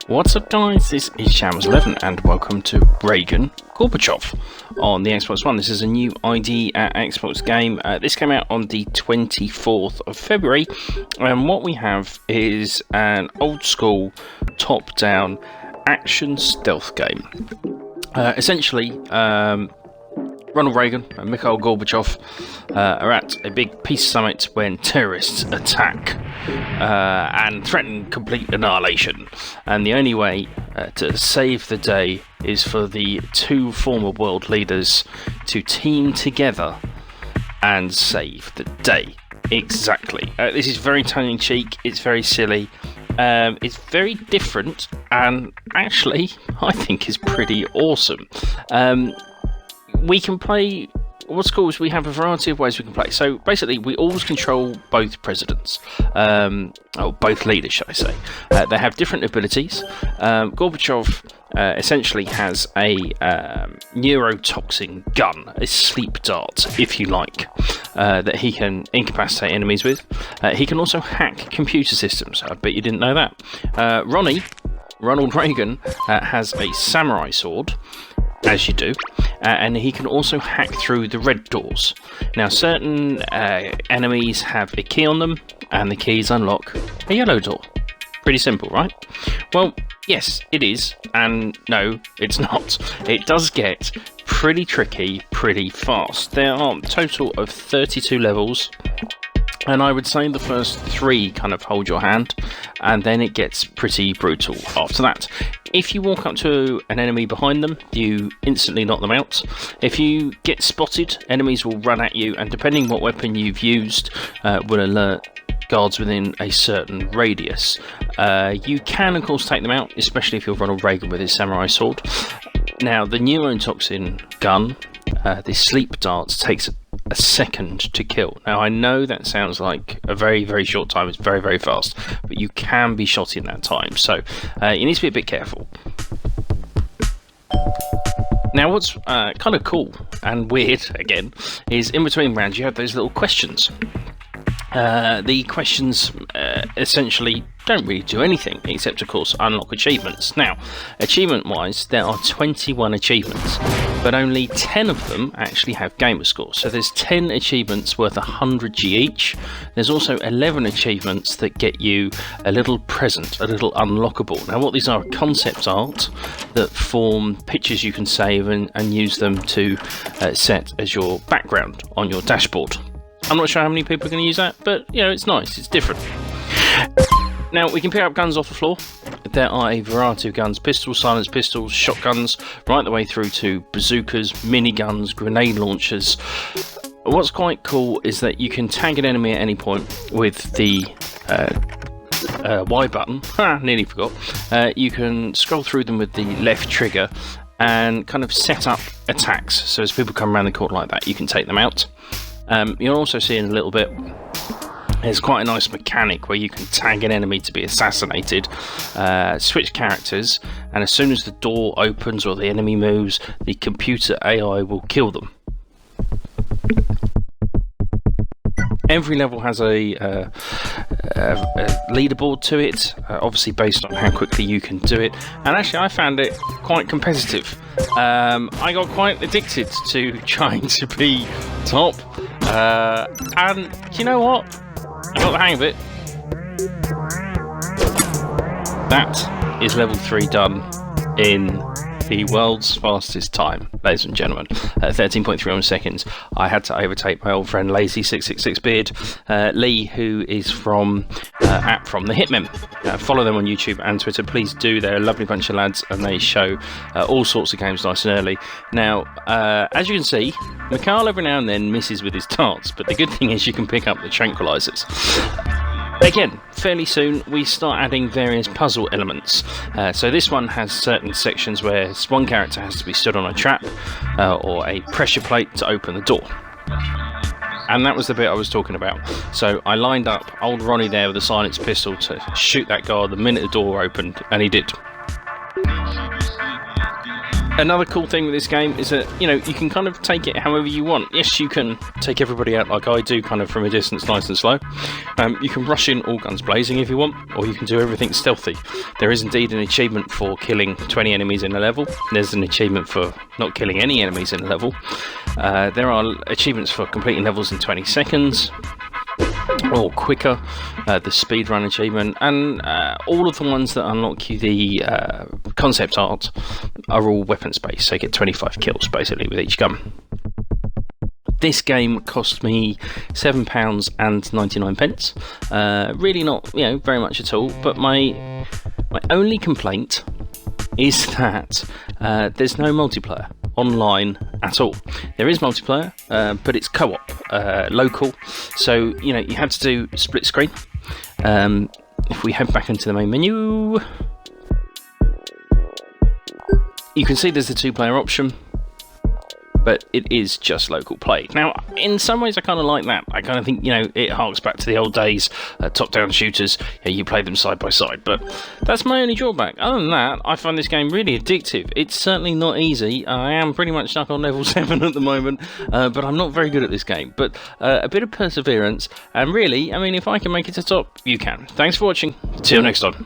What's up guys, this is Shams11 and welcome to Reagan Gorbachev on the Xbox One. This is a new ID at Xbox game. This came out on the 24th of February, and what we have is an old school top-down action stealth game. Essentially, Ronald Reagan and Mikhail Gorbachev are at a big peace summit when terrorists attack and threaten complete annihilation. And the only way to save the day is for the two former world leaders to team together and save the day. Exactly. This is very tongue-in-cheek, it's very silly. It's very different, and actually, I think is pretty awesome. We can play, what's cool is we have a variety of ways we can play. So basically, we always control both presidents, or both leaders, should I say. They have different abilities. Gorbachev essentially has a neurotoxin gun, a sleep dart, if you like, that he can incapacitate enemies with. He can also hack computer systems. I bet you didn't know that. Ronald Reagan, has a samurai sword, as you do, and he can also hack through the red doors. Now, certain enemies have a key on them, and the keys unlock a yellow door. Pretty simple, right? Well, yes, it is, and no, it's not. It does get pretty tricky pretty fast. There are a total of 32 levels, and I would say the first 3 kind of hold your hand, and then it gets pretty brutal after that. If you walk up to an enemy behind them, you instantly knock them out. If you get spotted, enemies will run at you, and depending what weapon you've used, will alert guards within a certain radius. You can, of course, take them out, especially if you're Ronald Reagan with his samurai sword. Now, the neurotoxin gun, the sleep darts, takes a second to kill. Now, I know that sounds like a very, very short time. It's very, very fast, but you can be shot in that time, so you need to be a bit careful. Now, what's kind of cool and weird, again, is in between rounds you have those little questions. The questions essentially don't really do anything except, of course, unlock achievements. Now, achievement-wise, there are 21 achievements, but only 10 of them actually have gamer scores. So there's 10 achievements worth 100G each. There's also 11 achievements that get you a little present, a little unlockable. Now, what these are concept art that form pictures you can save and use them to set as your background on your dashboard. I'm not sure how many people are going to use that, but, you know, it's nice, it's different. Now, we can pick up guns off the floor. There are a variety of guns: pistols, silenced pistols, shotguns, right the way through to bazookas, miniguns, grenade launchers. What's quite cool is that you can tag an enemy at any point with the Y button. Nearly forgot. You can scroll through them with the left trigger and kind of set up attacks. So as people come around the corner like that, you can take them out. You'll also see in a little bit, there's quite a nice mechanic where you can tag an enemy to be assassinated, switch characters, and as soon as the door opens or the enemy moves, the computer AI will kill them. Every level has a leaderboard to it, obviously based on how quickly you can do it, and actually I found it quite competitive. I got quite addicted to trying to be top, and do you know what? I got the hang of it. That is level 3 done in the world's fastest time, ladies and gentlemen. 13.31 seconds. I had to overtake my old friend Lazy666beard, Lee, who is from the Hitmen. Follow them on YouTube and Twitter, please do. They're a lovely bunch of lads, and they show all sorts of games nice and early. Now, as you can see, Mikhail every now and then misses with his darts, but the good thing is you can pick up the tranquilizers. Again, fairly soon we start adding various puzzle elements. So this one has certain sections where one character has to be stood on a trap or a pressure plate to open the door. And that was the bit I was talking about. So I lined up old Ronnie there with a silenced pistol to shoot that guard the minute the door opened, and he did. Another cool thing with this game is that, you know, you can kind of take it however you want. Yes, you can take everybody out like I do, kind of from a distance, nice and slow. You can rush in all guns blazing if you want, or you can do everything stealthy. There is indeed an achievement for killing 20 enemies in a level. There's an achievement for not killing any enemies in a level. There are achievements for completing levels in 20 seconds. Or quicker, the speedrun achievement, and all of the ones that unlock you the concept art are all weapons based, so you get 25 kills basically with each gun. This game cost me £7.99. Really not, you know, very much at all. But my only complaint is that there's no multiplayer online at all. There is multiplayer, but it's co-op, local. So, you know, you have to do split screen. If we head back into the main menu, you can see there's the 2-player option, but it is just local play. Now, in some ways I kind of like that. I kind of think, you know, it harks back to the old days, top-down shooters, you play them side by side, but that's my only drawback. Other than that, I find this game really addictive. It's certainly not easy. I am pretty much stuck on level 7 at the moment, but I'm not very good at this game. But a bit of perseverance, and really, I mean, if I can make it to top, you can. Thanks for watching. Till next time.